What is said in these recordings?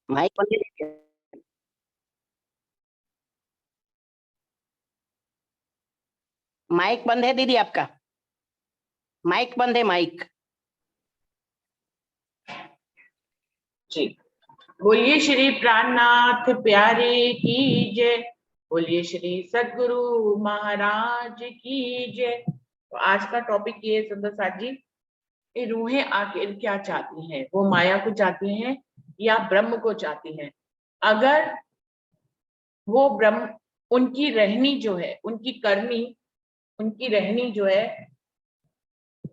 Mic बंद है दीदी। माइक बंद है दीदी, आपका माइक बंद है, माइक। जी, बोलिए श्री प्राणनाथ प्यारे की जय, बोलिए श्री सद्गुरु महाराज की जय। तो आज का टॉपिक ये है सुंदर साथ जी, ये रूहें आखिर क्या चाहती हैं? वो माया को चाहती हैं या ब्रह्म को चाहती हैं? अगर वो ब्रह्म, उनकी रहनी जो है, उनकी करनी, उनकी रहनी जो है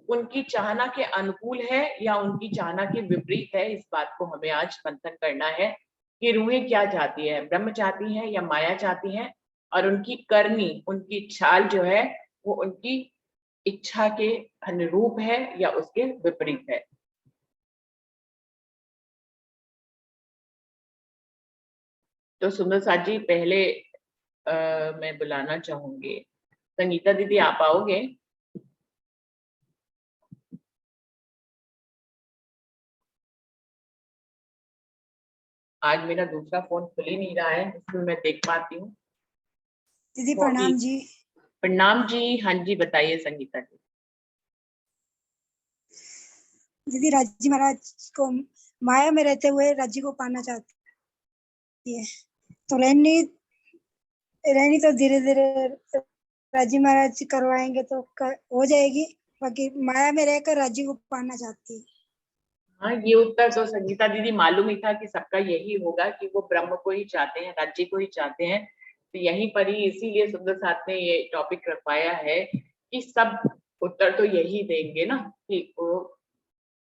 उनकी चाहना के अनुकूल है या उनकी चाहना के विपरीत है, इस बात को हमें आज मंथन करना है कि रूहें क्या चाहती है, ब्रह्म चाहती हैं या माया चाहती हैं, और उनकी करनी, उनकी चाल जो है वो उनकी इच्छा के अनुरूप है या उसके विपरीत है। तो सुंदर साथ जी, पहले मैं बुलाना चाहूंगी संगीता दीदी, आप आओगे? आज मेरा दूसरा फोन खुल ही नहीं रहा है, इसमें मैं देख पाती हूँ। दीदी प्रणाम जी। प्रणाम जी। हाँ जी, बताइए संगीता जी। दीदी राजी महाराज को माया में रहते हुए राजी को पाना चाहती है, तो रहनी तो धीरे धीरे राजी महाराज करवाएंगे तो हो जाएगी, बाकी माया में रहकर राजी को पाना चाहती है। हाँ, ये उत्तर तो संगीता दीदी मालूम ही था कि सबका यही होगा कि वो ब्रह्म को ही चाहते हैं, राज्य को ही चाहते हैं। तो यहीं पर ही इसीलिए सुंदर साथ ने ये टॉपिक रखवाया है कि सब उत्तर तो यही देंगे ना कि वो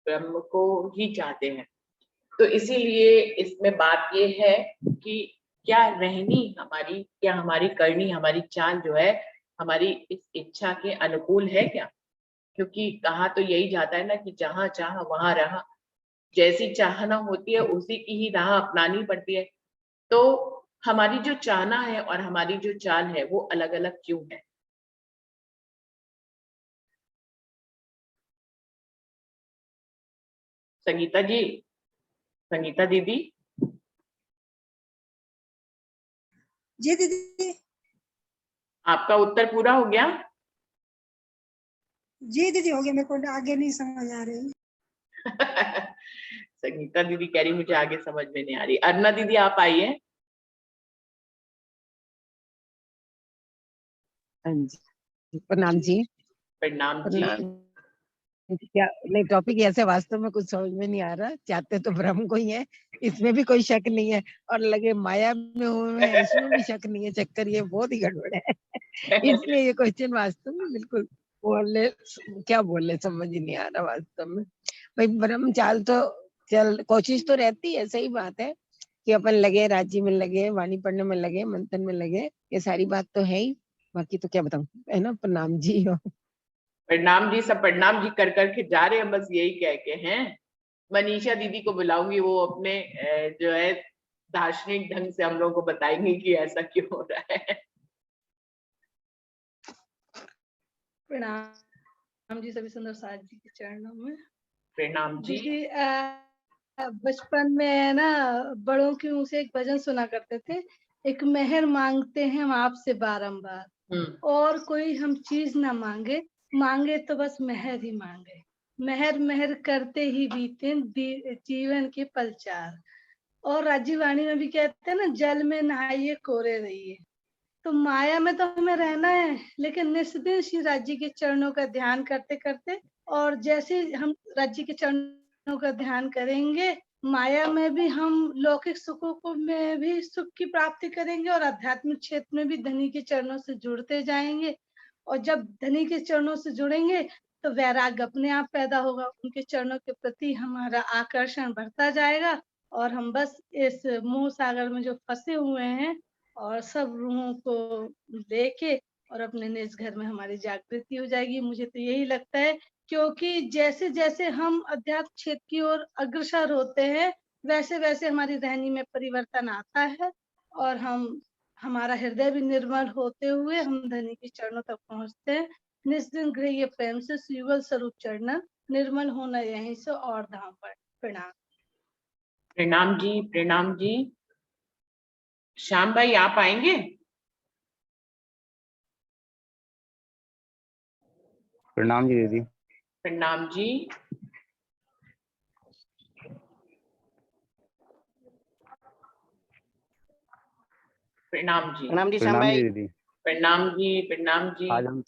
ब्रह्म को ही चाहते हैं। तो इसीलिए इसमें बात ये है कि क्या रहनी हमारी, क्या हमारी करनी, हमारी चाल जो है हमारी इस इच्छा के अनुकूल है क्या? क्योंकि कहा तो यही जाता है ना कि जहां चाह वहां रहा, जैसी चाहना होती है उसी की ही राह अपनानी पड़ती है। तो हमारी जो चाहना है और हमारी जो चाल है वो अलग अलग क्यों है? संगीता जी, संगीता दीदी। जी दीदी। आपका उत्तर पूरा हो गया? जी दीदी हो गया, मेरे को आगे नहीं समझ आ रही। संगीता दीदी कह रही मुझे आगे समझ में नहीं आ रही। अरुणा दीदी आप आइए। हाँ जी, प्रणाम जी। प्रणाम जी। प्रणाम। क्या नहीं, टॉपिक ऐसे वास्तव में कुछ समझ में नहीं आ रहा। चाहते तो ब्रह्म को ही है, इसमें भी कोई शक नहीं है, और लगे माया में हुए हैं इसमें भी शक नहीं है। चक्कर ये बहुत ही गड़बड़ है। इसलिए ये क्वेश्चन वास्तव में बिल्कुल बोले क्या बोले समझ ही नहीं आ रहा वास्तव में। भाई ब्रह्म चाल तो चल, कोशिश तो रहती है, सही बात है कि अपन लगे, राज्य में लगे, वाणी पढ़ने में लगे, मंथन में लगे, ये सारी बात तो है ही। बाकी तो क्या बताऊं, है ना। प्रणाम जी। प्रणाम जी, सब प्रणाम जी कर करके जा रहे हैं, बस यही कह के हैं। मनीषा दीदी को बुलाऊंगी, वो अपने जो है दार्शनिक ढंग से हम लोग को बताएंगे कि ऐसा क्यों हो रहा है। प्रणाम जी सभी सुंदर साथ जी के चरणों में। प्रणाम जी। दीदी बचपन में ना बड़ों के मुंह से एक भजन सुना करते थे, एक मेहर मांगते हैं हम आपसे बारंबार, और कोई हम चीज ना मांगे, मांगे तो बस मेहर ही मांगे, मेहर मेहर करते ही बीते जीवन के पल चार। और राजीवाणी में भी कहते हैं ना, जल में नहाइए कोरे रहिए। तो माया में तो हमें रहना है, लेकिन निस्दिन श्री राज्य के चरणों का ध्यान करते करते, और जैसे हम राज्य के चरणों का ध्यान करेंगे, माया में भी हम लौकिक सुखों को में भी सुख की प्राप्ति करेंगे, और आध्यात्मिक क्षेत्र में भी धनी के चरणों से जुड़ते जाएंगे। और जब धनी के चरणों से जुड़ेंगे तो वैराग्य अपने आप पैदा होगा, उनके चरणों के प्रति हमारा आकर्षण बढ़ता जाएगा, और हम बस इस मोह सागर में जो फंसे हुए हैं और सब रूहों को लेके और अपने निज घर में हमारी जागृति हो जाएगी। मुझे तो यही लगता है, क्योंकि जैसे जैसे हम अध्यात्म क्षेत्र की ओर अग्रसर होते हैं, वैसे वैसे हमारी रहनी में परिवर्तन आता है, और हमारा हृदय भी निर्मल होते हुए हम धनी के चरणों तक पहुंचते हैं। निस्दिन गृह्य प्रेम से युगल स्वरूप चरणन, निर्मल होना यहीं से और धाम पर। प्रणाम। प्रणाम जी, प्रणाम जी। श्याम भाई आप आएंगे? प्रणाम जी दीदी। प्रणाम जी। प्रणाम जी। प्रणाम जी श्याम प्रणाम जी भाई। दीदी। प्रणाम जी, प्रणाम जी। आज हम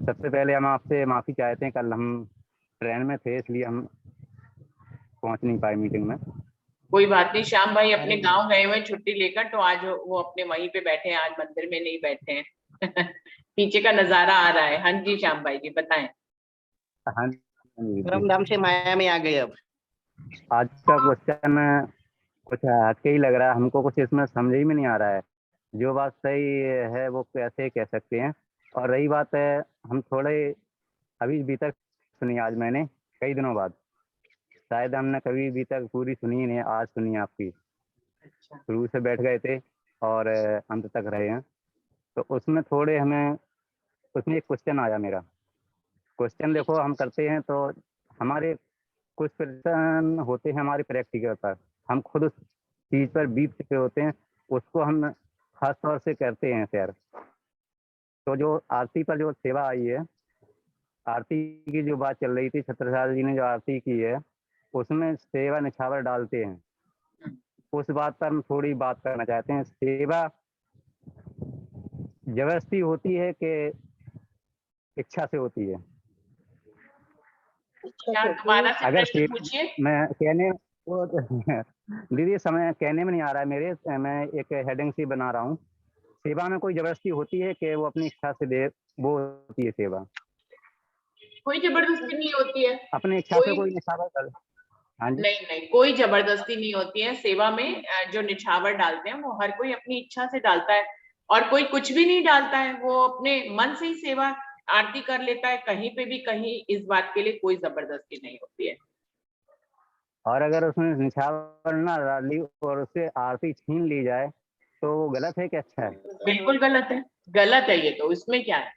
सबसे पहले हम आपसे माफी चाहते हैं, कल हम ट्रेन में थे इसलिए हम पहुंच नहीं पाए मीटिंग में। कोई बात नहीं, श्याम भाई अपने गांव गए हुए हैं छुट्टी लेकर, तो आज वो अपने वहीं पे बैठे हैं, आज मंदिर में नहीं बैठे हैं। पीछे का नजारा आ रहा है। हाँ जी श्याम भाई जी बताएं। हाँ जी दीदी। धर्म धाम से माया में आ गए अब। आज का क्वेश्चन कुछ हटके ही लग रहा है हमको, कुछ इसमें समझ ही में नहीं आ रहा है। जो बात सही है वो कैसे कह सकते हैं। और रही बात है, हम थोड़े अभी भी तक सुनी आज मैंने कई दिनों बाद, शायद हमने कभी भी तक पूरी सुनी ही नहीं, आज सुनी आपकी। शुरू से बैठ गए थे और अंत तक रहे हैं, तो उसमें थोड़े हमें, उसमें एक क्वेश्चन आया मेरा। क्वेश्चन देखो हम करते हैं तो हमारे कुछ प्रश्न होते हैं हमारे प्रैक्टिकल पर, हम खुद उस चीज पर बीत चुके होते हैं, उसको हम खास तौर से करते हैं शेयर। तो जो आरती पर जो सेवा आई है, आरती की जो बात चल रही थी, छत्रसाल जी ने जो आरती की है उसमें सेवा निछावर डालते हैं, उस बात पर हम थोड़ी बात करना चाहते हैं। सेवा जबरदस्ती होती है कि इच्छा से होती है? क्या दोबारा से अगर प्रश्न पूछिए। मैं कहने वो दीदी समय कहने में नहीं आ रहा है मेरे, मैं एक हेडिंग सी बना रहा हूँ। सेवा में कोई जबरदस्ती होती है कि वो अपनी इच्छा से दे, वो होती है सेवा? कोई जबरदस्ती नहीं होती है। अपनी इच्छा से कोई कोई निछावर कर। हाँ जी। नहीं नहीं, कोई जबरदस्ती नहीं होती है सेवा में। जो निछावर डालते हैं वो हर कोई अपनी इच्छा से डालता है, और कोई कुछ भी नहीं डालता है, वो अपने मन से ही सेवा आरती कर लेता है। कहीं पे भी कहीं इस बात के लिए कोई जबरदस्ती नहीं होती है। और अगर उसने निछावर ना डाली और उससे आरती छीन ली जाए तो वो गलत है कि अच्छा है? बिल्कुल गलत है, गलत है ये तो। इसमें क्या है,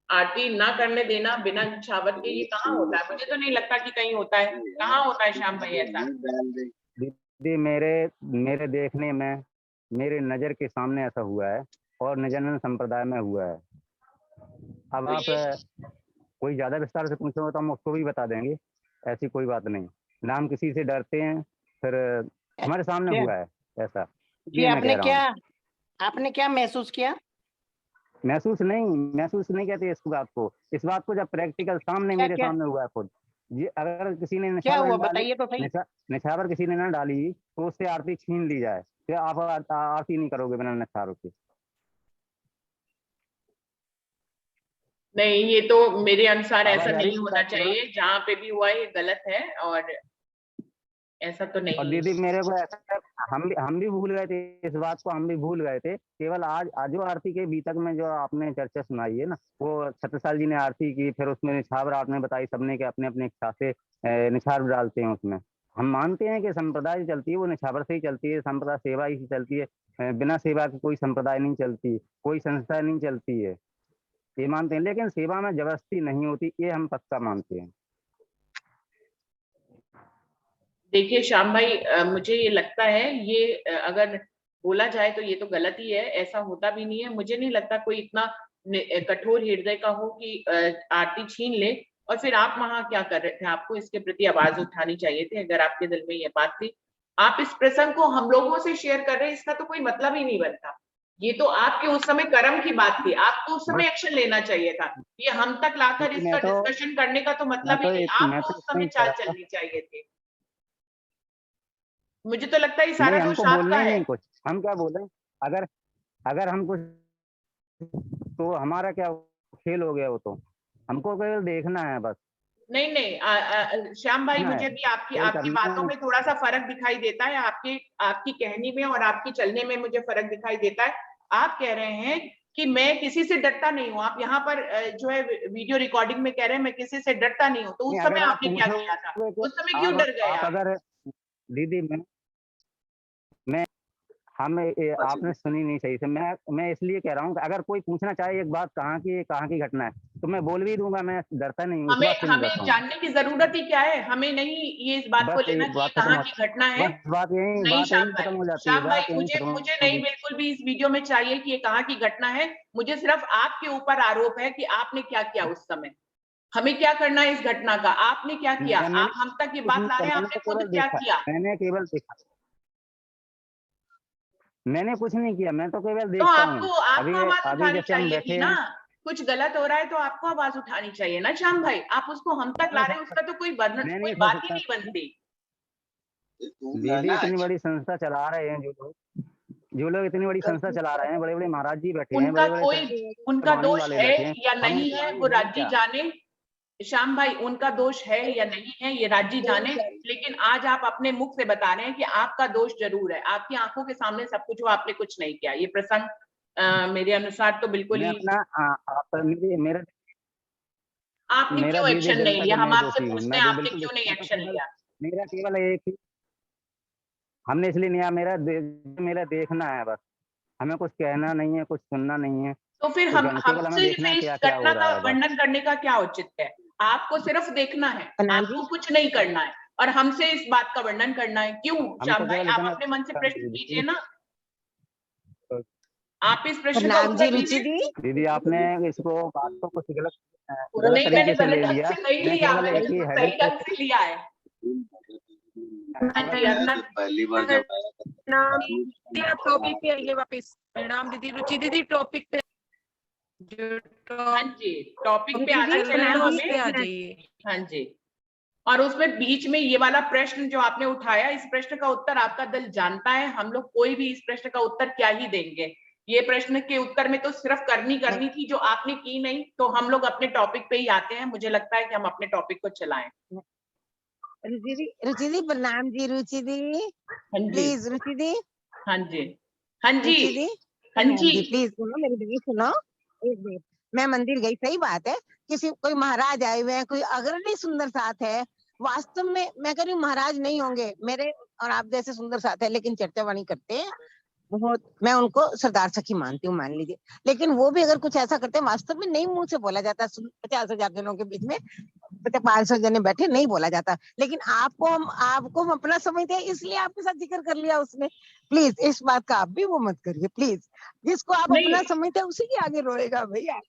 आरती ना करने देना बिना निछावर के, ये कहाँ होता है? मुझे तो नहीं लगता कि कहीं होता है। कहाँ होता है श्याम भाई ऐसा? दीदी मेरे मेरे देखने में, मेरे नज़र के सामने ऐसा हुआ है और निजानंद संप्रदाय में हुआ है। अब तो आप कोई ज़्यादा विस्तार से पूछोगे तो हम उसको भी बता देंगे, ऐसी कोई बात नहीं ना, हम किसी से डरते हैं। फिर हमारे सामने क्या? हुआ है ऐसा, जी ये मैं कह रहा हूँ। आपने क्या महसूस किया? महसूस नहीं कहते इस बात को। इस बात को जब प्रैक्टिकल सामने क्या मेरे क्या सामने हुआ है खुद, ये अगर किसी ने क्या निछावर हुआ न डाली, बताइए तो सही। निछावर किसी ने ना डाली तो उससे आरती छीन ली जाए, फिर आप आरती नहीं करोगे बिना निछावर के? नहीं, ये तो मेरे अनुसार ऐसा आवाज आ रही नहीं है होना आपको? चाहिए। जहाँ पे भी हुआ है ये गलत है, और ऐसा तो और नहीं है। दीदी मेरे को ऐसा है, हम भी भूल गए थे इस बात को, हम भी भूल गए थे। केवल आज जो आरती के बीतक में जो आपने चर्चा सुनाई है ना, वो छत्रसाल जी ने आरती की, फिर उसमें निछावर आपने बताई, सबने के अपने अपने इच्छा से निछावर डालते हैं उसमें। हम मानते हैं कि संप्रदाय जो चलती है वो निछावर से ही चलती है, संप्रदाय सेवा ही से चलती है। बिना सेवा की कोई संप्रदाय नहीं चलती, कोई संस्था नहीं चलती है, ये मानते हैं। लेकिन सेवा में जबरदस्ती नहीं होती, ये हम पक्का मानते हैं। देखिए श्याम भाई, मुझे ये लगता है ये अगर बोला जाए तो ये तो गलत ही है। ऐसा होता भी नहीं है। मुझे नहीं लगता कोई इतना कठोर हृदय का हो कि आरती छीन ले। और फिर आप वहां क्या कर रहे थे? आपको इसके प्रति आवाज उठानी चाहिए थी अगर आपके दिल में ये बात थी। आप इस प्रसंग को हम लोगों से शेयर कर रहे हैं, इसका तो कोई मतलब ही नहीं बनता। ये तो आपके उस समय कर्म की बात थी, आपको उस समय बस एक्शन लेना चाहिए था। ये हम तक लाकर इसका डिस्कशन करने का तो मतलब ही नहीं। मैं आपको तो उस इतना समय ही कह चाल रहा था। चलनी चाहिए थी। मुझे तो लगता है ये सारा नहीं, दोष हमको आपका बोलना ही है। नहीं कुछ, हम क्या बोले? अगर अगर हम कुछ, तो हमारा क्या खेल हो गया? वो तो हमको केवल देखना है बस। नहीं नहीं, श्याम भाई, देखना है, मुझे भी आपकी केवल आपकी करना बातों है। में थोड़ा सा फर्क दिखाई देता है। आपकी आपकी कहनी में और आपकी चलने में मुझे फर्क दिखाई देता है। आप कह रहे हैं कि मैं किसी से डरता नहीं हूँ। आप यहाँ पर जो है वीडियो रिकॉर्डिंग में कह रहे हैं मैं किसी से डरता नहीं हूँ। तो नहीं, उस समय अगर आप आपने क्या किया था? पूछोगे कि उस समय क्यों डर गए आप आप? अगर, दीदी मैं आपने सुनी नहीं सही से। मैं इसलिए कह रहा हूँ कि अगर कोई पूछना चाहे एक बात कहाँ की घटना है तो मैं बोल भी दूंगा, मैं डरता नहीं हूँ, इस बात से नहीं हमें डरता हूँ। जानने की जरूरत ही क्या है, हमें नहीं ये इस बात को बस लेना एक कि ये बात खत्म कहाँ हो, की घटना है। बस बात नहीं श्याम यही भाई, खत्म हो जाती है, श्याम भाई बात यही मुझे खत्म मुझे नहीं होगी। बिल्कुल भी इस वीडियो में चाहिए कि ये कहाँ की घटना है। मुझे सिर्फ आपके ऊपर आरोप है कि आपने क्या किया उस समय। हमें क्या करना है इस घटना का, आपने क्या किया, मैंने आप हम तक ये कुछ बात नहीं ला किया, रहे हैं, मैंने आपने तो खुद केवल क्या देखा, किया। मैंने केवल देखा, मैंने कुछ नहीं किया, मैं तो केवल तो देखता हूँ। आपको आवाज अभी उठानी जैसे हम चाहिए बैठे थी हैं, ना। कुछ गलत हो रहा है तो आपको आवाज उठानी चाहिए ना श्याम भाई। आप उसको हम तक ला रहे हैं, उसका तो कोई मैं कोई नहीं उठा बात ही सकता। नहीं बनती। दीदी इतनी बड़ी संस्था चला रहे हैं जो लोग इतनी बड़ी संस्था चला रहे हैं, बड़े बड़े महाराज जी बैठे हैं, उनका बड़े बड़े कोई उनका वाणी दोष वाले है बैठे हैं, या हम नहीं उनके है आगे वो हैं राज्य क्या? जाने। श्याम भाई उनका दोष है या नहीं है ये राज्य जाने। लेकिन आज आप अपने मुख से बता रहे हैं कि आपका दोष जरूर है। आपकी आंखों के सामने सब कुछ हो, आपने कुछ नहीं किया। ये प्रसंग मेरे अनुसार तो बिल्कुल मैं ही, अपना आपने मेरा क्यों दीदी एक्शन नहीं गलत है लिया, तो हम मैं आपसे दोषी हूँ, पूछते मैं हैं आपने बिल्कुल क्यों नहीं मैं तो एक्शन केवल लिया। मेरा केवल एक ही, हमने इसलिए नहीं, मेरा देखना है बस, हमें कुछ कहना नहीं है, कुछ सुनना नहीं है, तो फिर कुछ नहीं, केवल हमें हमसे देखना है इस क्या क्या हो घटना रहा का है बस। वर्णन करने का क्या औचित्य है। आपको सिर्फ देखना है, प्रणाम जी। आपको कुछ नहीं करना है, और हमसे इस बात का वर्णन करना है। क्यों हम श्याम तो भाई, केवल आप इतना, अपने मन से प्रश्न कीजिए ना। आप इस प्रश्न का प्रणाम जी उत्तर रुचि दीजिए। दी। दीदी आपने इसको बात को कुछ गलत नहीं, मैंने तरीके से ले गलत ढंग लिया। से नहीं मैं लिया, केवल मैंने एक ही बिल्कुल हेडिंग सही पे, ढंग से लिया है। हाँ जी, अपना पहली बार जब आया था प्रणाम दीदी, आप टॉपिक पे आइए वापस। प्रणाम दीदी, रुचि दीदी टॉपिक पे, जो हाँ जी, टॉपिक पे टॉपिक आना चल रहा है चाहिए ना उस हमें। पे आ जाइए। हाँ जी, और उसमें बीच में ये वाला प्रश्न जो आपने उठाया, इस प्रश्न का उत्तर आपका दिल जानता है। हम लोग कोई भी इस प्रश्न का उत्तर क्या ही देंगे। ये प्रश्न के उत्तर में तो सिर्फ करनी थी, जो आपने की नहीं। तो हम लोग अपने टॉपिक पे ही आते हैं। मुझे लगता है कि हम अपने टॉपिक को चलाएं। रुचि दी प्रणाम जी। रुचि दी हाँ जी, प्लीज, रुचि दी, हाँ जी, हाँ जी, रुचि दी हाँ प्रणाम जी। जी, प्लीज सुनो मेरी बात सुनो। एक मिनट, मैं मंदिर गई, सही बात है, किसी कोई महाराज आए हुए हैं, कोई अग्रणी सुंदर साथ है। वास्तव में मैं कह रही हूँ महाराज नहीं होंगे मेरे और आप जैसे सुंदर साथ है, लेकिन चर्चा वाणी करते हैं बहुत, मैं उनको सरदार सखी मानती हूँ, मान लीजिए। लेकिन वो भी अगर कुछ ऐसा करते हैं, वास्तव में नहीं मुंह से बोला जाता, 50,000 जनों के बीच में 500 जने बैठे, नहीं बोला जाता। लेकिन आपको हम अपना समझते हैं, इसलिए आपके साथ जिक्र कर लिया उसने। प्लीज इस बात का आप भी वो मत करिए प्लीज। जिसको आप नहीं, अपना समझते हैं उसी के आगे रोएगा भैया।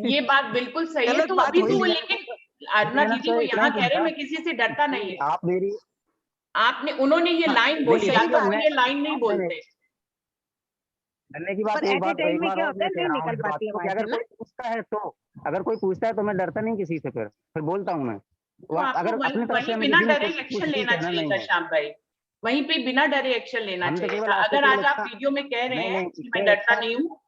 ये बात बिल्कुल सही है। गलत तो बात अभी हो ही तो नहीं। लेकिन अरुणा मैंने दीदी तो वो इतना यहाँ ही कह रहे हैं पूछा मैं किसी से डरता नहीं कि हूँ। आप मेरी, उन्होंने ये लाइन वो बोली, सही अगर बात वो है, ये लाइन नहीं बोलते। करने की बात, पर एक एट ए बात टाइम एक में बात क्या और होता मैं है, कह नहीं रहा हूँ निकल इस बात पाती को कि आवाज, अगर है ना। कोई पूछता है तो, अगर कोई पूछता है तो मैं डरता नहीं किसी से, फिर बोलता हूँ मैं। तो आपको अगर अपनी तरफ से वहीं हमें बिना किसी ने डरे कुछ एक्शन कुछ भी लेना कहना चाहिए नहीं था है, श्याम भाई। वहीं पे बिना डरे एक्शन लेना हम तो चाहिए केवल था। आपसे अगर केवल आज आप इतना, वीडियो में कह रहे हैं कि मैं नहीं डरता नहीं हूँ।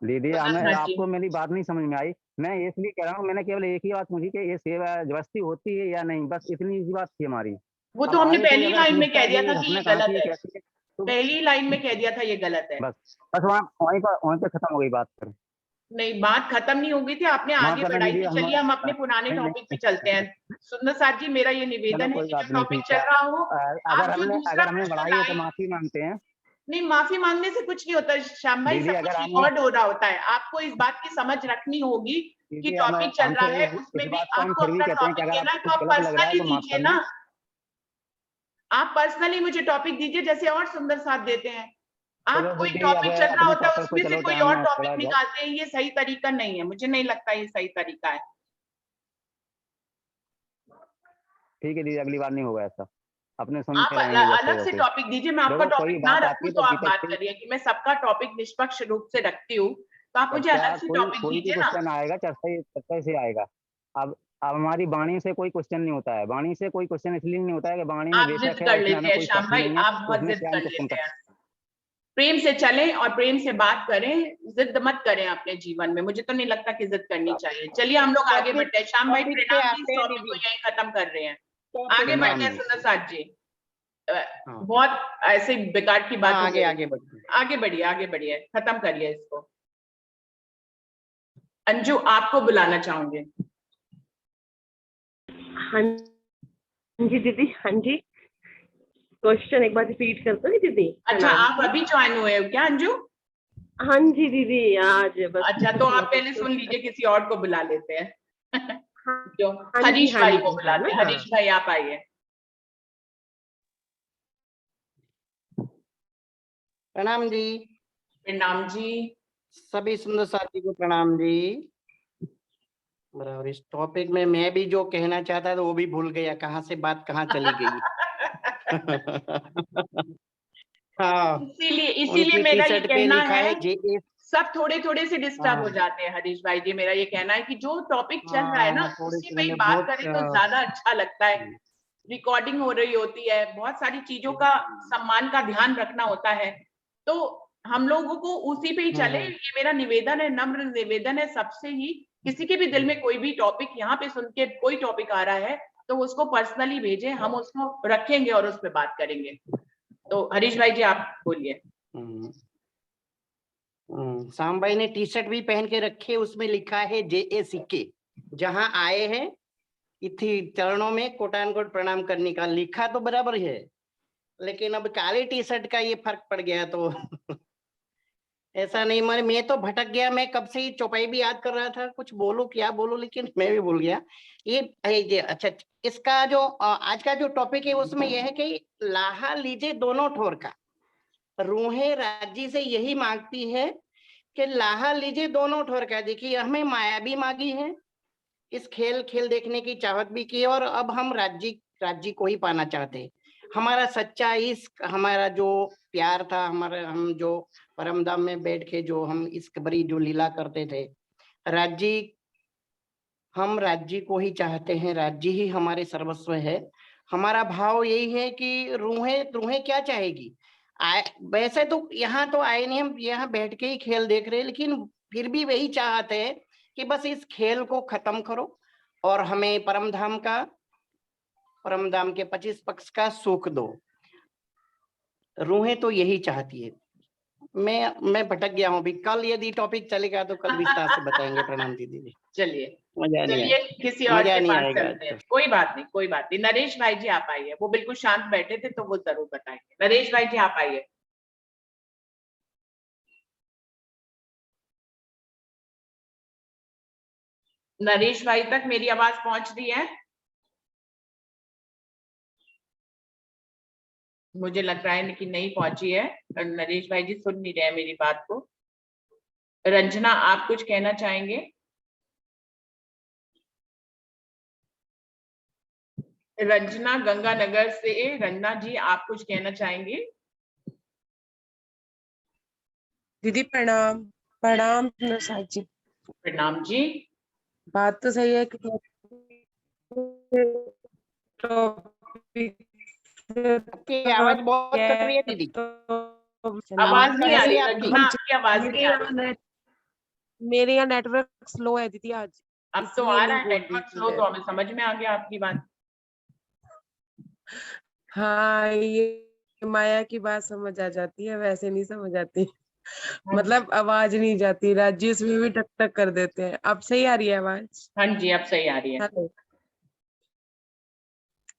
दीदी, हाँ हमें जी, आपको मेरी बात नहीं समझ में आई। मैं इसलिए कह रहा हूँ, मैंने केवल एक ही बात पूछी कि ये सेवा जबरदस्ती होती है या नहीं, बस इतनी सी बात थी हमारी। वो अब तो हमने आगे कोई पहली अगर लाइन में पूछता कह है दिया कि था ये कि ये घटना कहाँ गलत की है, है। कैसी है, तो पहली लाइन में कह दिया था ये गलत है। बस वहीं पे नहीं, बात खत्म नहीं हो गई थी, आपने वहां आगे पर बढ़ाई दीदी थी। हम, चलिए हम अपने पुराने नहीं टॉपिक पे चलते हैं। सुंदर साथ जी, मेरा ये चलो निवेदन है कोई कि बात जो नहीं, टॉपिक ठीक चल है। रहा हो, अगर आप जो दूसरा हमने प्रश्न बढ़ाई हो तो लाए। माफी मांगते हैं नहीं, माफी मांगने से कुछ नहीं होता श्याम भाई, दीदी। सब अगर कुछ हमें, रिकॉर्ड हो रहा होता है। आपको इस बात की समझ रखनी होगी कि दीदी हमें टॉपिक चल रहा हमसे है, इस उसमें भी बात को हम आपको फिर भी अपना कहते हैं कि टॉपिक अगर देना आपको है। तो कुछ आप गलत लग रहा है पर्सनली तो माफ दीजिए करना। ना। आप पर्सनली मुझे टॉपिक दीजिए, जैसे और सुंदर साथ देते हैं। आप चलो कोई दीदी, अब टॉपिक चल रहा अपने होता है टॉपिक पे उसमें से चलो, कोई टाइम और है टॉपिक थोड़ा बहुत। निकालते हैं। ये सही तरीका नहीं है, मुझे नहीं लगता ये सही तरीका है। ठीक है दीदी, अगली बार नहीं होगा ऐसा, अपने आप सुनते रहेंगे जैसे अलग से जैसे। टॉपिक दीजिए। मैं आपका देखो कोई टॉपिक ना बात आती रखूं है तो तो आप भीतर बात से, करिए कि मैं सबका टॉपिक निष्पक्ष रूप से रखती हूँ। तो आप मुझे बच्चा अलग से कोई टॉपिक कोई भी दीजिए ना। क्वेश्चन आएगा, चर्चा से आएगा। अब हमारी वाणी से कोई क्वेश्चन नहीं होता है, वाणी से कोई क्वेश्चन इसलिए नहीं होता है कि वाणी में आप जिद बेशक है, कर उसमें लेते हमें हैं कोई श्याम शक भाई, नहीं है, आप तो बहुत उसमें जिद से हम कर क्वेश्चन लेते कर। हैं। प्रेम से चलें और प्रेम से बात करें। जिद मत करें अपने जीवन में। मुझे तो नहीं लगता कि जिद करनी चाहिए। चलिए हम लोग आगे बढ़ते हैं। श्याम भाई टॉपिक पे प्रणाम जी, इस आते हैं टॉपिक को दीदी। यहीं खत्म कर रहे हैं। आगे टॉपिक बढ़ते प्रणाम हैं जी। सुंदर साथ जी। हाँ। बहुत ऐसे बेकार की बात हो आगे गई। आगे बढ़ते आगे बढ़िए, आगे बढ़िए, खत्म करिए इसको। अंजू, आपको बुलाना चाहूंगे। हाँ जी दीदी, हाँ जी। क्वेश्चन एक बार रिपीट कर दो दीदी। अच्छा, आप अभी ज्वाइन हुए हो क्या अंजू? हाँ जी दीदी, आज बस। अच्छा, तो आप पहले सुन लीजिए, किसी और को बुला लेते हैं। जो हाँ जी, हरीश हाँ भाई जी, को बुलाते हैं। हाँ। हरीश भाई आप आइए। प्रणाम जी। प्रणाम जी। सभी सुंदर साथी को प्रणाम जी। बराबर, इस टॉपिक में मैं भी जो कहना चाहता था वो भी भूल गया, कहाँ से बात कहाँ चली गई। हाँ, इसीलिए उनकी मेरा ये टी-शर्ट पे कहना लिखा है, है जे सब थोड़े थोड़े से डिस्टर्ब हो हाँ। जाते हैं हरीश भाई जी। मेरा ये कहना है कि जो टॉपिक चल रहा है ना, हाँ, थोड़े उसी से पे ही हमें बात बहुत करें तो ज्यादा अच्छा लगता है। रिकॉर्डिंग हो रही होती है, बहुत सारी चीजों का सम्मान का ध्यान रखना होता है, तो हम लोगों को उसी पे ही चले। ये मेरा निवेदन है, नम्र निवेदन है सबसे ही। किसी के भी दिल में कोई भी टॉपिक यहाँ पे सुन के कोई टॉपिक आ रहा है तो उसको पर्सनली भेजें, हम उसको रखेंगे और उस पर बात करेंगे। तो हरीश भाई जी आप बोलिए। शाम भाई ने टी-शर्ट भी पहन के रखे, उसमें लिखा है JACK। जहां आए हैं इथी चरणों में कोटान कोट प्रणाम करने का लिखा तो बराबर है, लेकिन अब काले टी-शर्ट का ये फर्क पड़ गया तो ऐसा नहीं। मैं तो भटक गया। मैं कब से ही चौपाई भी याद कर रहा था, कुछ बोलूं क्या बोलूं, लेकिन मैं भी भूल गया। ये अच्छा, इसका जो आज का जो टॉपिक है उसमें यह है कि लाहा लीजिए दोनों ठोर का। रूहें राज्य से यही मांगती है कि लाहा लीजिए दोनों ठोर का। देखिए, हमें माया भी मांगी है, इस खेल देखने की चाहत भी की, और अब हम राज्य को ही पाना चाहते हैं। हमारा सच्चा इश्क, हमारा जो प्यार था, हम जो परम धाम में बैठ के जो हम इश्क भरी जो लीला करते थे, हम राज्य को ही चाहते हैं। राज्य ही हमारे सर्वस्व है। हमारा भाव यही है कि रूहें क्या चाहेगी। वैसे तो यहाँ तो आए नहीं, हम यहाँ बैठ के ही खेल देख रहे हैं, लेकिन फिर भी वही चाहते हैं कि बस इस खेल को खत्म करो और हमें परम धाम के 25 पक्ष का सुख दो। रूहें तो यही चाहती है। मैं भटक गया हूँ अभी। कल यदि टॉपिक चलेगा तो कल विस्तार से बताएंगे। प्रणाम दीदी जी। चलिए मजा नहीं चलिए, किसी और मजा के नहीं पास आएगा चलते हैं। कोई बात नहीं, कोई बात नहीं। नरेश भाई जी आप आइए। वो बिल्कुल शांत बैठे थे तो वो जरूर बताएंगे। नरेश भाई जी आप आइए। नरेश भाई तक मेरी आवाज पहुंच रही है? मुझे लग रहा है कि नहीं पहुंची है। नरेश भाई जी सुन नहीं रहे हैं मेरी बात को। रंजना आप कुछ कहना चाहेंगे? रंजना गंगानगर से। रंजना जी आप कुछ कहना चाहेंगे? दीदी प्रणाम। प्रणाम नौशाद जी। प्रणाम जी। बात तो सही है कि आपकी आवाज बहुत कट रही है दीदी। आवाज नहीं आ रही है आपकी। रंजना, आपकी आवाज नहीं आ रही। मेरे यहाँ नेटवर्क स्लो है दीदी आज, अब तो इसलिए आ नहीं रहा है बोल रही नेटवर्क थी स्लो, मैं। तो हमें समझ में आ गया आपकी बात। हाँ, ये माया की बात समझ आ जाती है, वैसे नहीं समझ आती। मतलब आवाज नहीं जाती, राज्य में भी टक टक कर देते हैं। अब सही आ रही है आवाज? हाँ जी, अब सही आ रही है। हेलो,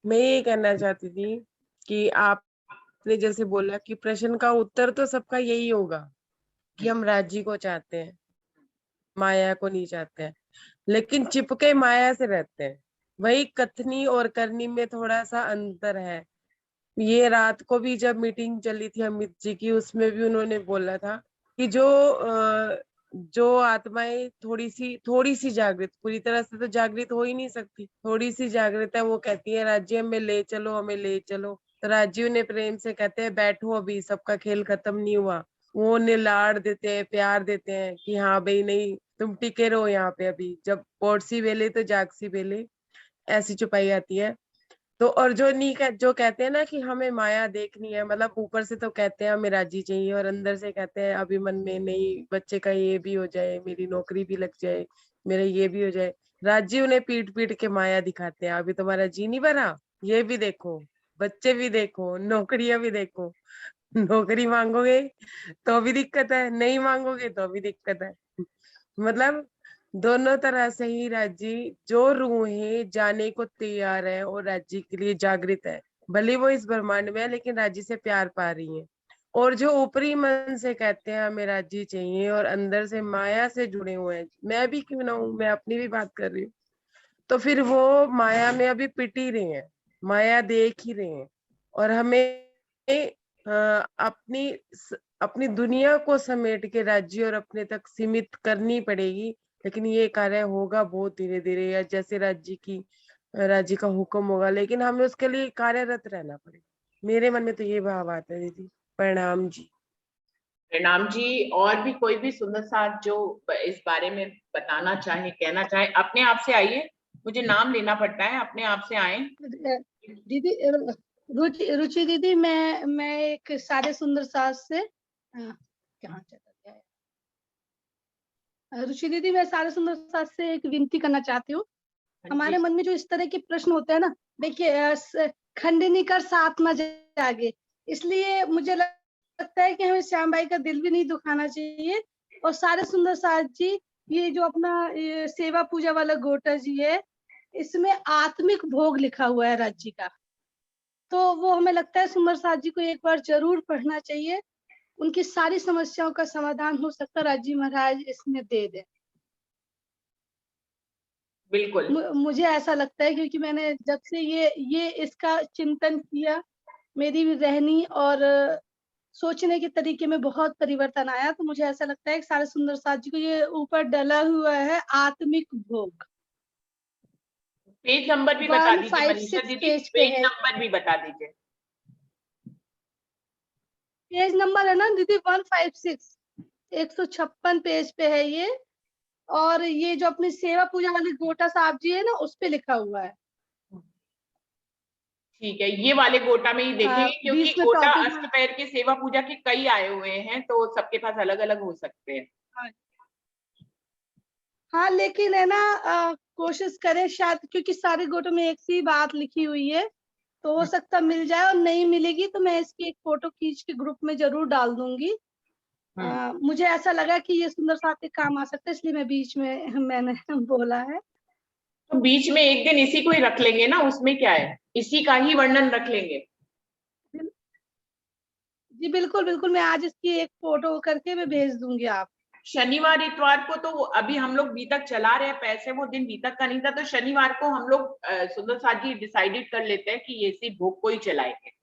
मैं ये कहना चाहती थी कि आपने जैसे बोला कि प्रश्न का उत्तर तो सबका यही होगा कि हम राज्य को चाहते हैं, माया को नहीं चाहते हैं, लेकिन चिपके माया से रहते हैं। वही कथनी और करनी में थोड़ा सा अंतर है। ये रात को भी जब मीटिंग चली थी अमित जी की, उसमें भी उन्होंने बोला था कि जो आत्माएं थोड़ी सी जागृत, पूरी तरह से तो जागृत हो ही नहीं सकती, थोड़ी सी जागृत है, वो कहती है राज्य हमें ले चलो, हमें ले चलो। तो राज्य ने प्रेम से कहते हैं बैठो, अभी सबका खेल खत्म नहीं हुआ। वो उन्हें लाड़ देते हैं, प्यार देते हैं कि हाँ भाई नहीं, तुम टिके रहो यहाँ पे, अभी जब पौड़सी बेले तो जागसी बेले, ऐसी चुपाई आती है। तो और जो कहते हैं ना कि हमें माया देखनी है, मतलब ऊपर से तो कहते हैं हमें राजी चाहिए, और अंदर से कहते हैं अभी मन में नहीं, बच्चे का ये भी हो जाए, मेरी नौकरी भी लग जाए, मेरा ये भी हो जाए। राज्य उन्हें पीट पीट के माया दिखाते हैं, अभी तुम्हारा जी नहीं भरा, ये भी देखो, बच्चे भी देखो, नौकरियां भी देखो। नौकरी मांगोगे तो भी दिक्कत है, नहीं मांगोगे तो भी दिक्कत है। मतलब दोनों तरह से ही राज्य, जो रूहें जाने को तैयार है और राज्य के लिए जागृत है, भले वो इस ब्रह्मांड में है लेकिन राज्य से प्यार पा रही हैं। और जो ऊपरी मन से कहते हैं हमें राज्य चाहिए और अंदर से माया से जुड़े हुए हैं, मैं भी क्यों ना हूं, मैं अपनी भी बात कर रही हूँ, तो फिर वो माया में अभी पिट ही रहे हैं, माया देख ही रहे हैं। और हमें अपनी दुनिया को समेट के राज्य और अपने तक सीमित करनी पड़ेगी। लेकिन ये कार्य होगा बहुत धीरे धीरे, या जैसे राज्य का हुक्म होगा, लेकिन हमें उसके लिए कार्यरत रहना पड़ेगा। मेरे मन में तो ये भाव आता है दीदी। प्रणाम जी। प्रणाम जी। और भी कोई भी सुंदर साथ जो इस बारे में बताना चाहे, कहना चाहे, अपने आप से आइए, मुझे नाम लेना पड़ता है, अपने आप से आए। दीदी रुचि दीदी, मैं एक सारे सुंदर सास से क्या चला गया, रुचि दीदी मैं सारे सुंदर सास से एक विनती करना चाहती हूँ। हमारे मन में जो इस तरह के प्रश्न होते हैं ना, देखिए खंडनी कर साथ न जागे, इसलिए मुझे लगता है कि हमें श्याम भाई का दिल भी नहीं दुखाना चाहिए। और सारे सुंदर सास जी, ये जो अपना ये सेवा पूजा वाला गोटा जी है, इसमें आत्मिक भोग लिखा हुआ है राज्य का, तो वो हमें लगता है सुंदर सास जी को एक बार जरूर पढ़ना चाहिए। उनकी सारी समस्याओं का समाधान हो सकता है राज्य महाराज इसमें दे दे। बिल्कुल मुझे ऐसा लगता है, क्योंकि मैंने जब से ये इसका चिंतन किया, मेरी रहनी और सोचने के तरीके में बहुत परिवर्तन आया। तो मुझे ऐसा लगता है कि सारे सुंदर सास जी को ये ऊपर डला हुआ है आत्मिक भोग। पेज नंबर भी बता दीजिए मनीषा 156 दीदी, पेज पे है। नंबर भी बता दीजिए। पेज नंबर है ना दीदी 156, 156 पेज पे है ये। और ये जो अपनी सेवा पूजा वाले गोटा साहब जी है ना, उस पे लिखा हुआ है। ठीक है, ये वाले गोटा में ही देखेंगे, क्योंकि बीच में गोटा टॉपिक अष्टपैर के सेवा पूजा के कई आए हुए हैं, तो सबके पास अलग अलग हो सकते हैं। हाँ, लेकिन है ना कोशिश करें शायद, क्योंकि सारे गोटों में एक सी बात लिखी हुई है, तो हो सकता मिल जाए, और नहीं मिलेगी तो मैं इसकी एक फोटो खींच के ग्रुप में जरूर डाल दूंगी। मुझे ऐसा लगा कि ये सुंदर साथ के काम आ सकता है, इसलिए मैं बीच में मैंने बोला है। तो बीच में एक दिन इसी को ही रख लेंगे ना, उसमें क्या है, इसी का ही वर्णन रख लेंगे। जी बिल्कुल बिल्कुल, मैं आज इसकी एक फोटो करके मैं भेज दूंगी आप। शनिवार इतवार को तो अभी हम लोग बीतक चला रहे हैं, पैसे वो दिन बीतक का नहीं था, तो शनिवार को हम लोग सुंदर साथ जी डिसाइडेड कर लेते हैं कि ये इसी भोग को ही चलाएंगे।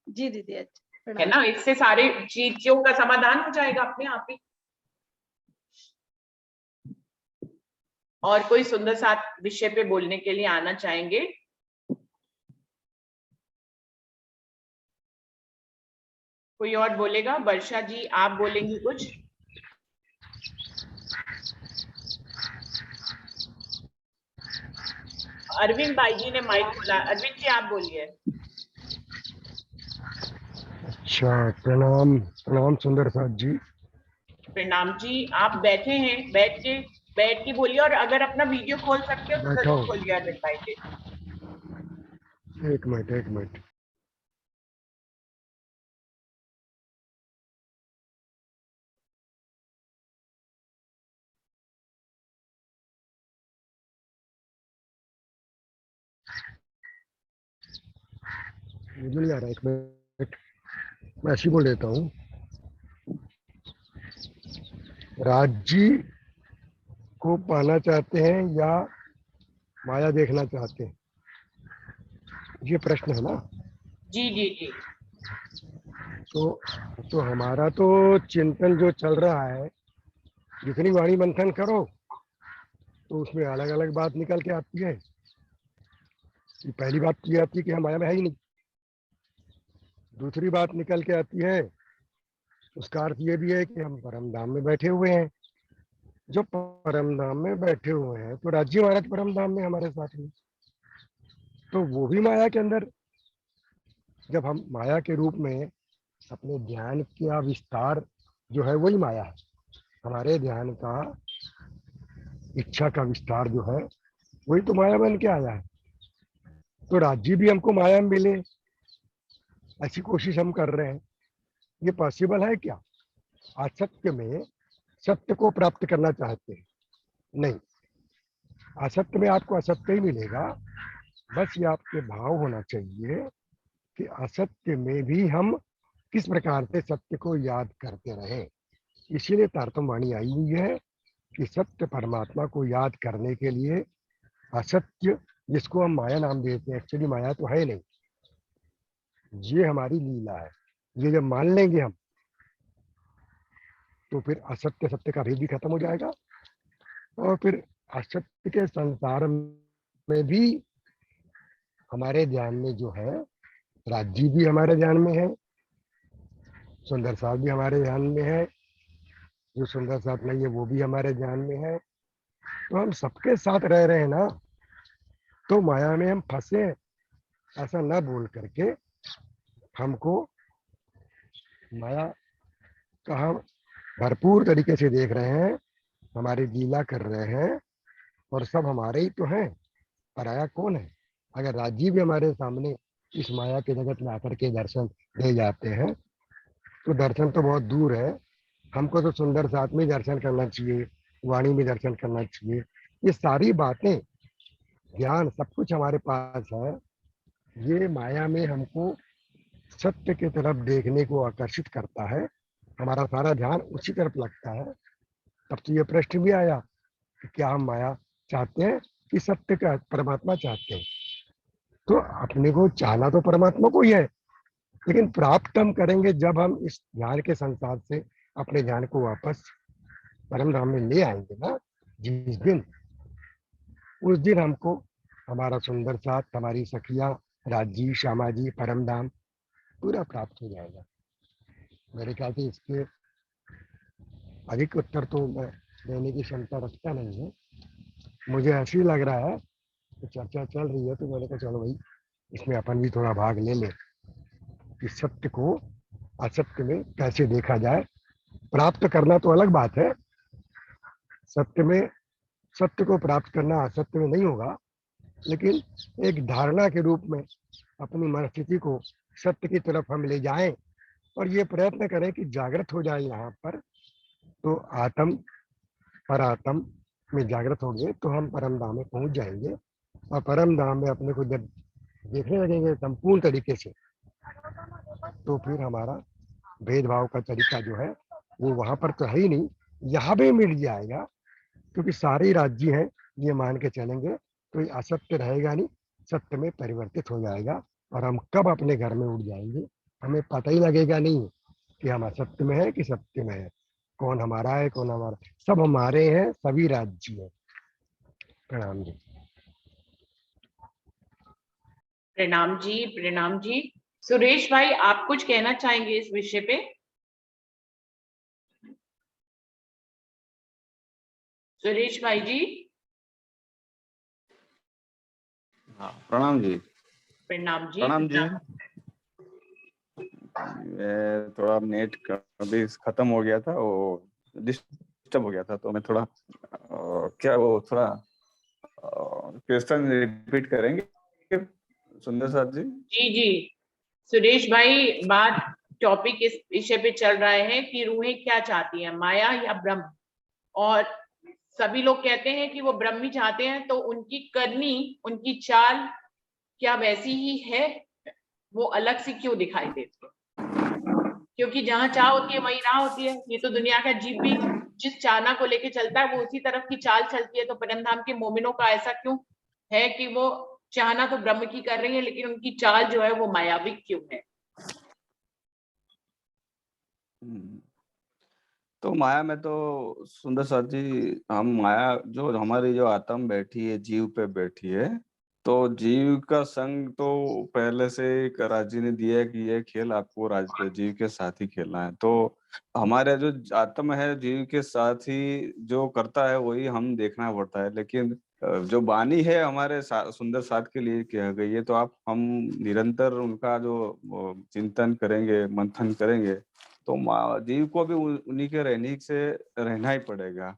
जी दीदी, अच्छा है ना, इससे सारे चीजों का समाधान हो जाएगा अपने आप ही। और कोई सुंदर साथ विषय पे बोलने के लिए आना चाहेंगे? कोई और बोलेगा? वर्षा जी आप बोलेंगी कुछ? अरविंद भाई जी ने माइक खोला, अरविंद जी आप बोलिए। अच्छा, प्रणाम प्रणाम सुंदर साथ जी। प्रणाम जी, आप बैठे हैं, बैठ के बोलिए, और अगर अपना वीडियो खोल सकते हो तो जरूर खोलिए अरविंद भाई जी। एक मिनट। मुझे नहीं आ रहा, एक मिनट मैं ऐसी बोल देता हूँ। राज्य को पाना चाहते हैं या माया देखना चाहते हैं, ये प्रश्न है ना? जी जी जी। तो हमारा तो चिंतन जो चल रहा है, जितनी वाणी मंथन करो तो उसमें अलग अलग बात निकल के आती है। पहली बात ये आती है कि हम माया में है ही नहीं। दूसरी बात निकल के आती है, उसका अर्थ ये भी है कि हम परम धाम में बैठे हुए हैं। जो परम धाम में बैठे हुए हैं, तो राज्य महाराज परम धाम में हमारे साथ में, तो वो भी माया के अंदर। जब हम माया के रूप में अपने ध्यान का विस्तार जो है वही माया है, हमारे ध्यान का इच्छा का विस्तार जो है वही तो माया बन के आया है। तो राज्य भी हमको माया में मिले, ऐसी कोशिश हम कर रहे हैं। ये पॉसिबल है क्या? असत्य में सत्य को प्राप्त करना चाहते हैं? नहीं, असत्य में आपको असत्य ही मिलेगा। बस ये आपके भाव होना चाहिए कि असत्य में भी हम किस प्रकार से सत्य को याद करते रहें। इसीलिए तारतम्य वाणी आई हुई है कि सत्य परमात्मा को याद करने के लिए असत्य, जिसको हम माया नाम देते हैं, एक्चुअली माया तो है नहीं, ये हमारी लीला है। ये जब मान लेंगे हम, तो फिर असत्य सत्य का भेद भी खत्म हो जाएगा, और फिर असत्य के संसार में भी हमारे ध्यान में जो है, राज्य भी हमारे ध्यान में है, सुंदर साथ भी हमारे ध्यान में है, जो सुंदर साथ नहीं है वो भी हमारे ध्यान में है। तो हम सबके साथ रह रहे हैं ना, तो माया में हम फंसे ऐसा न बोल करके हमको माया का हम भरपूर तरीके से देख रहे हैं, हमारी लीला कर रहे हैं, और सब हमारे ही तो हैं, पराया कौन है। अगर राजीव भी हमारे सामने इस माया के जगत में आकर के दर्शन दे जाते हैं, तो दर्शन तो बहुत दूर है, हमको तो सुंदर साथ में दर्शन करना चाहिए, वाणी में दर्शन करना चाहिए। ये सारी बातें, ज्ञान, सब कुछ हमारे पास है। ये माया में हमको सत्य की तरफ देखने को आकर्षित करता है, हमारा सारा ध्यान उसी तरफ लगता है। तब तो ये प्रश्न भी आया कि क्या हम माया चाहते हैं कि सत्य का परमात्मा चाहते हैं। तो अपने को चाहना तो परमात्मा को ही है, लेकिन प्राप्त हम करेंगे जब हम इस ध्यान के संसार से अपने ध्यान को वापस परम धाम में ले आएंगे ना, जिस दिन, उस दिन हमको हमारा सुंदर साथ, हमारी सखिया, राजी, श्यामा जी, परम धाम पूरा प्राप्त हो जाएगा। मेरे ख्याल से इसके अधिक उत्तर तो मैं देने की क्षमता रखता नहीं है। मुझे ऐसे ही लग रहा है कि चर्चा चल रही है, तो मैंने कहा चलो भाई इसमें अपन भी थोड़ा भाग ले लें कि सत्य को असत्य में कैसे देखा जाए। प्राप्त करना तो अलग बात है, सत्य में, सत्य को प्राप्त करना असत्य में नहीं होगा, लेकिन एक धारणा के रूप में अपनी मनस्थिति को सत्य की तरफ हम ले जाएं, और ये प्रयत्न करें कि जागृत हो जाए यहाँ पर। तो आत्म परात्म में जागृत हो गए तो हम परम धाम में पहुंच जाएंगे, और परम धाम में अपने को जब देखने लगेंगे संपूर्ण तरीके से, तो फिर हमारा भेदभाव का तरीका जो है वो वहां पर तो है ही नहीं, यहाँ भी मिल जाएगा, क्योंकि सारे राज्य हैं, ये मान के चलेंगे तो ये असत्य रहेगा नहीं, सत्य में परिवर्तित हो जाएगा, और हम कब अपने घर में उठ जाएंगे हमें पता ही लगेगा नहीं कि हम असत्य में है कि सत्य में है, कौन हमारा है कौन हमारा, सब हमारे हैं, सभी राज्य है। प्रणाम जी। प्रणाम जी, प्रणाम जी। सुरेश भाई, आप कुछ कहना चाहेंगे इस विषय पे? सुरेश भाई जी। हाँ, प्रणाम जी। प्रणाम जी। प्रणाम जी। मैं थोड़ा नेट अभी खत्म हो गया था, वो डिस्टर्ब हो गया था, तो मैं थोड़ा क्या वो थोड़ा क्वेश्चन रिपीट करेंगे सुंदर साथ जी? जी जी सुरेश भाई, बात टॉपिक इस विषय पे चल रहा है कि रूहें क्या चाहती हैं, माया या ब्रह्म। और सभी लोग कहते हैं कि वो ब्रह्म ही चाहते हैं, तो उनकी करनी, उनकी चाल क्या वैसी ही है, वो अलग से क्यों दिखाई देती है? क्योंकि जहां चाह होती है वहीं राह होती है। ये तो दुनिया का जीव भी जिस चाहना को लेके चलता है वो उसी तरफ की चाल चलती है। तो परमधाम के मोमिनों का ऐसा क्यों है कि वो चाहना तो ब्रह्म की कर रही है, लेकिन उनकी चाल जो है वो मायावी क्यों है? तो माया में तो सुंदर साथ जी, हम माया जो हमारी जो आत्मा बैठी है, जीव पे बैठी है, तो जीव का संग तो पहले से राज जी ने दिया है कि ये खेल आपको जीव के साथ ही खेलना है। तो हमारे जो आत्मा है जीव के साथ ही जो करता है वही हम देखना पड़ता है, लेकिन जो वाणी है हमारे सुंदर साथ के लिए कह गई है, तो हम निरंतर उनका जो चिंतन करेंगे, मंथन करेंगे, तो जीव को भी उन्हीं के रहने से रहना ही पड़ेगा।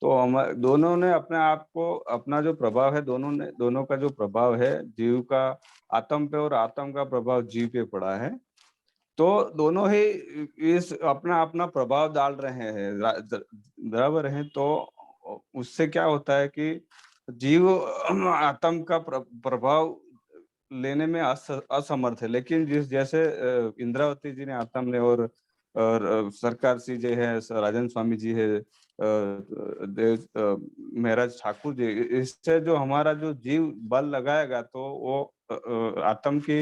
तो हम दोनों ने अपने आप को, अपना जो प्रभाव है, दोनों का जो प्रभाव है जीव का आत्म पे और आत्म का प्रभाव जीव पे पड़ा है, तो दोनों ही इस अपना अपना प्रभाव डाल रहे हैं, बराबर है। तो उससे क्या होता है कि जीव आत्म का प्रभाव लेने में असमर्थ है। लेकिन जैसे इंद्रावती जी ने आत्म ने और सरकार जी जो है, राजन स्वामी जी है, महाराज ठाकुर जी, इससे जो हमारा जो जीव बल लगाएगा तो वो आत्म की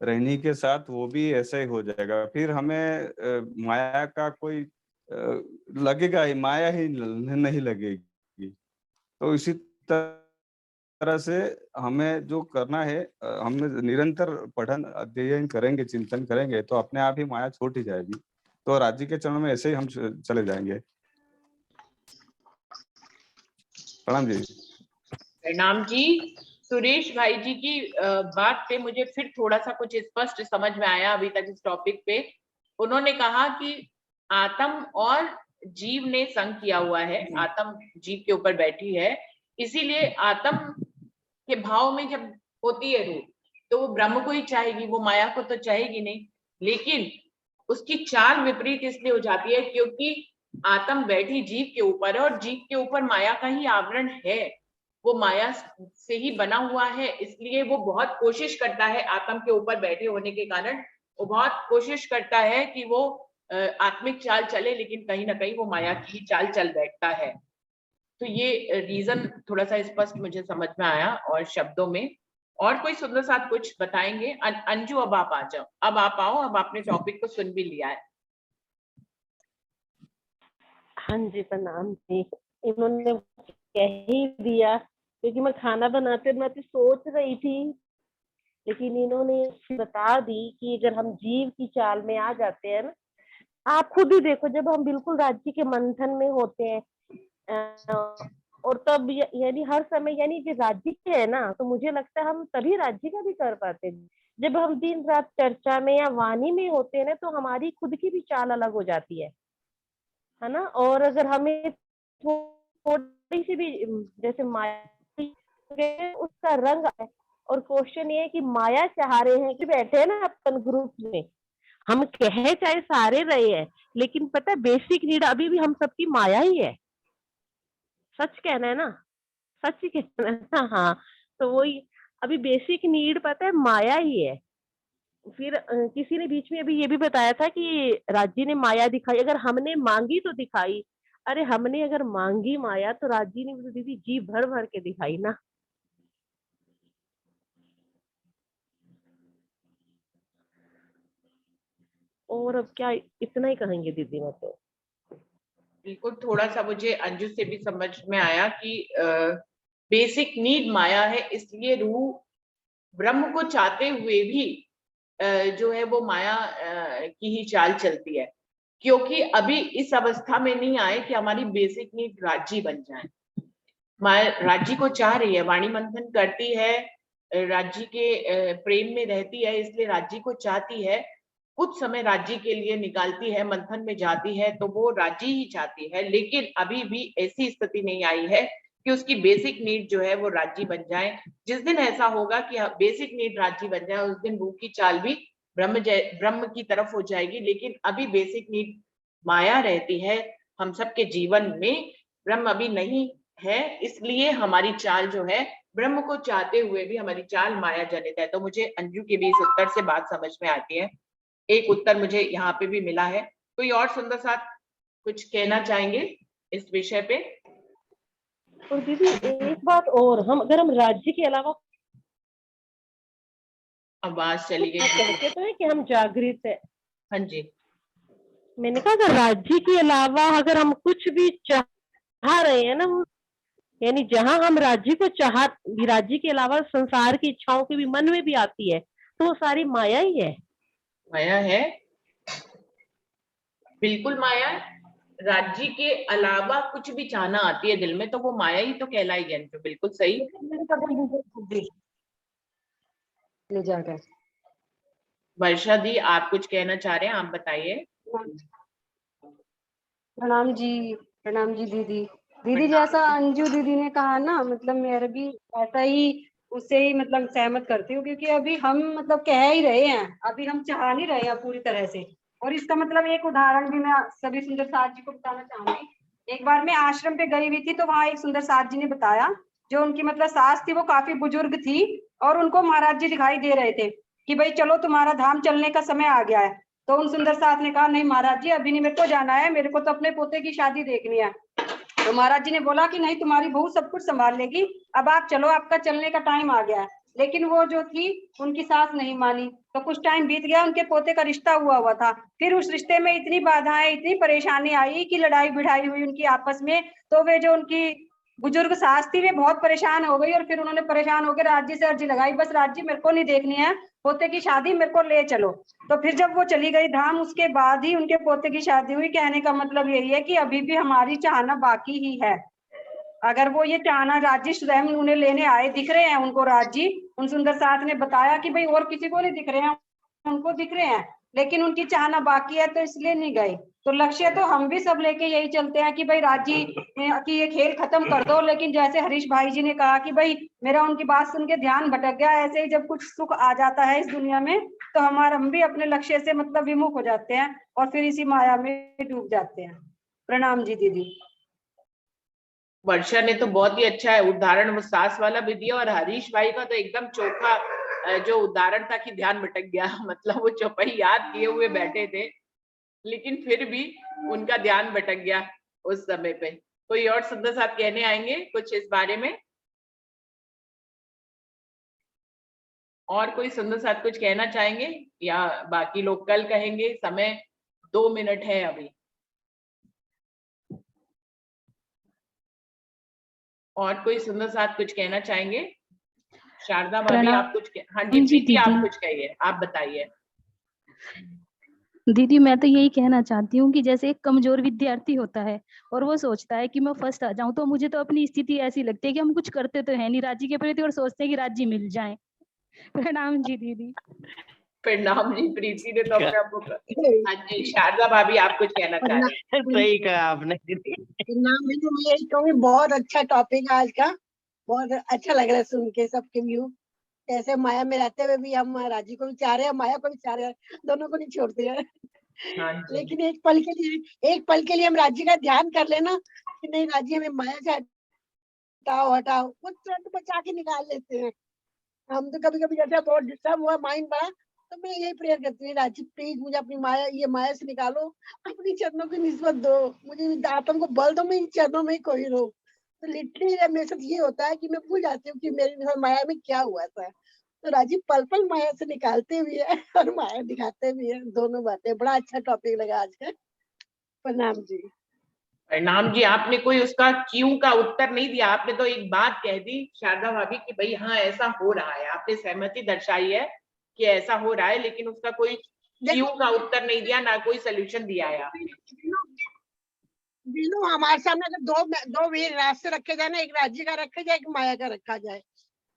रहनी के साथ वो भी ऐसा ही हो जाएगा। फिर हमें माया का कोई लगेगा ही, माया ही नहीं लगेगी। तो इसी तरह से हमें जो करना है, हम निरंतर पठन अध्ययन करेंगे, चिंतन करेंगे तो अपने आप ही माया छूट ही जाएगी। तो राज्य के चरणों में ऐसे ही हम चले जाएंगे। प्रणाम जी। प्रणाम जी। सुरेश भाई जी की बात पे मुझे फिर थोड़ा सा कुछ स्पष्ट समझ में आया अभी तक इस टॉपिक पे। उन्होंने कहा कि आत्म और जीव ने संग किया हुआ है, आत्म जीव के ऊपर बैठी है, इसीलिए आत्म के भाव में जब होती है रूह तो वो ब्रह्म को ही चाहेगी, वो माया को तो चाहेगी नहीं। लेकिन उसकी चाल विपरीत इसलिए हो जाती है क्योंकि आत्म बैठी जीव के ऊपर है और जीव के ऊपर माया का ही आवरण है, वो माया से ही बना हुआ है। इसलिए वो बहुत कोशिश करता है, आत्म के ऊपर बैठे होने के कारण वो बहुत कोशिश करता है कि वो आत्मिक चाल चले, लेकिन कहीं ना कहीं वो माया की चाल चल बैठता है। तो ये रीजन थोड़ा सा स्पष्ट मुझे समझ में आया और शब्दों में। और कोई सुंदर साथ कुछ बताएंगे? अंजू अब आप आ जाओ, अब आप आओ, अब आपने टॉपिक को सुन भी लिया है। हाँ जी प्रणाम जी। इन्होंने कह ही दिया, क्योंकि मैं खाना बनाते बनाते सोच रही थी, लेकिन इन्होंने बता दी कि अगर हम जीव की चाल में आ जाते हैं ना, आप खुद ही देखो जब हम बिल्कुल राज्य के मंथन में होते हैं और तब यानी हर समय यानी जो राज्य के है ना, तो मुझे लगता है हम तभी राज्य का भी कर पाते हैं। जब हम दिन रात चर्चा में या वाणी में होते हैं ना, तो हमारी खुद की भी चाल अलग हो जाती है ना। और अगर हमें थोड़ी सी भी जैसे माया उसका रंग है, और क्वेश्चन ये है कि माया चाह रहे हैं कि बैठे हैं ना अपन ग्रुप में, हम कहे चाहे सारे रहे हैं, लेकिन पता है बेसिक नीड अभी भी हम सबकी माया ही है। सच कहना है ना, सच ही कहना है ना। हाँ, तो वही अभी बेसिक नीड पता है माया ही है। फिर किसी ने बीच में अभी ये भी बताया था कि राज्य ने माया दिखाई, अगर हमने मांगी तो दिखाई। अरे हमने अगर मांगी माया तो राज्य ने तो दीदी जी भर भर के दिखाई ना। और अब क्या इतना ही कहेंगे दीदी मैं तो। बिल्कुल, थोड़ा सा मुझे अंजू से भी समझ में आया कि बेसिक नीड माया है, इसलिए रूह ब्रह्म को चाहते हुए भी जो है वो माया की ही चाल चलती है, क्योंकि अभी इस अवस्था में नहीं आए कि हमारी बेसिक नीड राज्य बन जाए। माया राज्य को चाह रही है, वाणी मंथन करती है, राज्य के प्रेम में रहती है, इसलिए राज्य को चाहती है, कुछ समय राज्य के लिए निकालती है, मंथन में जाती है, तो वो राज्य ही चाहती है। लेकिन अभी भी ऐसी स्थिति नहीं आई है कि उसकी बेसिक नीड जो है वो राज्य बन जाए। जिस दिन ऐसा होगा कि बेसिक नीड राज्य बन जाए, उस दिन रूह की चाल भी ब्रह्म की तरफ हो जाएगी। लेकिन अभी बेसिक नीड माया रहती है हम सबके जीवन में, ब्रह्म अभी नहीं है, इसलिए हमारी चाल जो है ब्रह्म को चाहते हुए भी हमारी चाल माया जनित है। तो मुझे अंजू के भी इस उत्तर से बात समझ में आती है। एक उत्तर मुझे यहाँ पे भी मिला है। कोई और सुंदर साथ कुछ कहना चाहेंगे इस विषय पे? और दीदी एक बात और, हम अगर हम राज्य के अलावा, आवाज चली गई। कहते तो है कि हम जागृत है। हाँ जी, मैंने कहा अगर राज्य के अलावा अगर हम कुछ भी चाह रहे हैं ना, यानी जहां हम राज्य को राज्य के अलावा संसार की इच्छाओं के भी मन में भी आती है, तो वो सारी माया ही है। माया है, बिल्कुल माया। राज्य के अलावा कुछ भी चाहना आती है दिल में, तो वो माया ही तो कहलाएगी अंजू। बिल्कुल सही। ले जाकर वर्षा दी, आप कुछ कहना चाह रहे हैं, आप बताइए। प्रणाम जी दीदी। दीदी जैसा अंजू दीदी ने कहा ना, मतलब मेरे भी ऐसा ही, उससे ही मतलब सहमत करती हूँ, क्योंकि अभी हम मतलब कह ही रहे हैं, अभी हम चाह नहीं रहे हैं पूरी तरह से। और इसका मतलब एक उदाहरण भी मैं सभी सुंदर साथ जी को बताना चाहूंगी। एक बार मैं आश्रम पे गई हुई थी, तो वहाँ एक सुंदर साथ जी ने बताया जो उनकी मतलब सास थी वो काफी बुजुर्ग थी और उनको महाराज जी दिखाई दे रहे थे कि भाई चलो तुम्हारा धाम चलने का समय आ गया है। तो उन सुंदर सास ने कहा नहीं महाराज जी अभी नहीं, मेरे को जाना है, मेरे को तो अपने पोते की शादी देखनी है। तो महाराज जी ने बोला कि नहीं तुम्हारी बहू सब कुछ संभाल लेगी, अब आप चलो, आपका चलने का टाइम आ गया है। लेकिन वो जो थी उनकी सास नहीं मानी। तो कुछ टाइम बीत गया, उनके पोते का रिश्ता हुआ था। फिर उस रिश्ते में इतनी बाधाएं, इतनी परेशानी आई कि लड़ाई भिड़ाई हुई उनकी आपस में। तो वे जो उनकी बुजुर्ग सास थी वे बहुत परेशान हो गई और फिर उन्होंने परेशान होकर राज्य से अर्जी लगाई, बस राज्य मेरे को नहीं देखनी है, पोते की शादी मेरे को ले चलो। तो फिर जब वो चली गई धाम उसके बाद ही उनके पोते की शादी हुई। कहने का मतलब यही है कि अभी भी हमारी चाहना बाकी ही है। अगर वो ये चाहना राज्य स्वयं उन्हें लेने आए, दिख रहे हैं उनको राज्य, उन सुंदर सास ने बताया कि भाई और किसी को नहीं दिख रहे हैं, उनको दिख रहे हैं, लेकिन उनकी चाहना बाकी है तो इसलिए नहीं गए। तो लक्ष्य तो हम भी सब लेके यही चलते हैं कि भाई राज्य की ये खेल खत्म कर दो। लेकिन जैसे हरीश भाई जी ने कहा कि भाई मेरा उनकी बात सुन के ध्यान भटक गया, ऐसे ही जब कुछ सुख आ जाता है इस दुनिया में तो हम भी अपने लक्ष्य से मतलब विमुख हो जाते हैं और फिर इसी माया में डूब जाते हैं। प्रणाम जी दीदी। वर्षा ने तो बहुत ही अच्छा है उदाहरण वो सास वाला भी दिया, और हरीश भाई का तो एकदम चोखा जो उदाहरण था कि ध्यान भटक गया। मतलब वो चौपाई याद किए हुए बैठे थे लेकिन फिर भी उनका ध्यान भटक गया उस समय पे। कोई और सुंदर साहब कहने आएंगे कुछ इस बारे में? और कोई सुंदर साहब कुछ कहना चाहेंगे या बाकी लोग कल कहेंगे? समय 2 मिनट है अभी। और कोई सुंदर साहब कुछ कहना चाहेंगे? शारदा भाभी आप कुछ हाँ जी प्रीति आप कुछ कहिए, आप बताइए। दीदी मैं तो यही कहना चाहती हूँ कि जैसे एक कमजोर विद्यार्थी होता है और वो सोचता है कि मैं फर्स्ट आ जाऊं, तो मुझे तो अपनी स्थिति ऐसी लगती है कि हम कुछ करते तो है नहीं राज्य के प्रति और सोचते हैं कि राज्य मिल जाए। प्रणाम जी दीदी। प्रणाम जी। प्रीति ने तो अपने आप को हाँ जी शारदा भाभी आप कुछ कहना चाह रहे हैं? सही कहा आपने दीदी। प्रणाम दीदी, मैं यही कहूँगी बहुत अच्छा टॉपिक है आज का, बहुत अच्छा लग रहा है सुन के सबके व्यू। कैसे माया में रहते हुए भी हम राजी को भी चाह रहे हैं, माया को भी चाह रहे हैं, दोनों को नहीं छोड़ते हैं। लेकिन एक पल के लिए हम राज्य का ध्यान कर लेना कि नहीं राज्य हमें माया से हटाओ वो तुरंत बचा के निकाल लेते हैं। हम तो कभी कभी जैसे बहुत डिस्टर्ब हुआ माइंड बड़ा तो मैं यही प्रेयर करती हूँ राज्य प्लीज मुझे अपनी माया से निकालो, अपनी चरणों की निस्बत दो, मुझे आत्मा को बल दो, मैं इन चरणों में ही कोई रहूं। तो लिटरली मेरे साथ ये होता है कि मैं भूल जाती हूँ कि मेरी माया में क्या हुआ था। तो राजीव पल पल माया से निकालते भी है और माया दिखाते भी है, दोनों बातें। बड़ा अच्छा टॉपिक लगा आज का। प्रणाम जी। प्रणाम जी। आपने कोई उसका क्यों का उत्तर नहीं दिया, आपने तो एक बात कह दी शारदा भाभी कि भाई हाँ ऐसा हो रहा है, आपने सहमति दर्शाई है कि ऐसा हो रहा है, लेकिन उसका कोई क्यों का उत्तर नहीं दिया, ना कोई सोल्यूशन दिया है आपने। बिल्कुल हमारे सामने अगर दो रास्ते रखे जाए ना, एक राज्य का रखा जाए, एक माया का रखा जाए,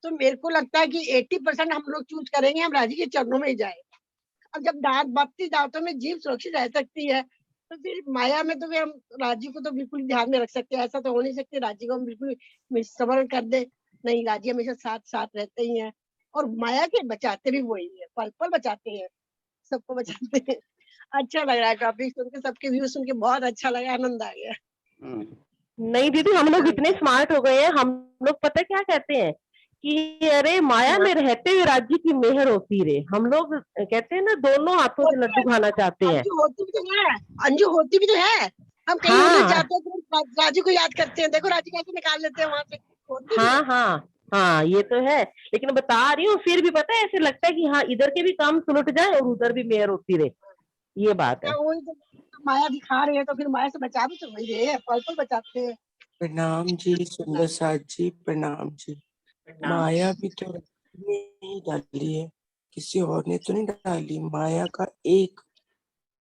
तो मेरे को लगता है कि 80% हम लोग चूज करेंगे हम राज्य के चरणों में ही जाए। अब जब भक्ति दांतों में जीव सुरक्षित रह सकती है तो फिर माया में तो फिर हम राज्य को तो बिल्कुल ध्यान में रख सकते हैं। ऐसा तो हो नहीं सकते राज्य को हम बिल्कुल समरण कर दे, नहीं राज्य हमेशा साथ साथ रहते ही हैं और माया के बचाते भी वही है, पल पल बचाते हैं, सबको बचाते हैं। अच्छा लग रहा है टॉपिक सुन के, सबके व्यू सुन के बहुत अच्छा लगा, आनंद आ गया। नहीं दीदी हम लोग इतने स्मार्ट हो गए हैं, हम लोग पता क्या कहते हैं कि अरे माया में रहते हुए राज्य की मेहर होती रहे। हम लोग कहते हैं ना दोनों हाथों से लड्डू खाना चाहते हैं। अंजू होती भी तो है, अंजू होती भी तो है। हम कहीं उड़ना चाहते हैं तो राजू को याद करते हैं, देखो राजू कैसे निकाल लेते हैं वहां से। हाँ हाँ हाँ ये तो है, लेकिन बता रही हूँ फिर भी पता है ऐसे लगता है कि हाँ इधर के भी काम सुलट जाए और उधर भी मेहर होती रहे, ये बात है। वही तो माया दिखा रहे हैं तो फिर माया से बचा भी तो वही रहे, पल पल बचाते हैं। प्रणाम जी सुंदर साथ जी। प्रणाम जी। माया भी तो नहीं डाली है, किसी और ने तो नहीं डाली। माया का एक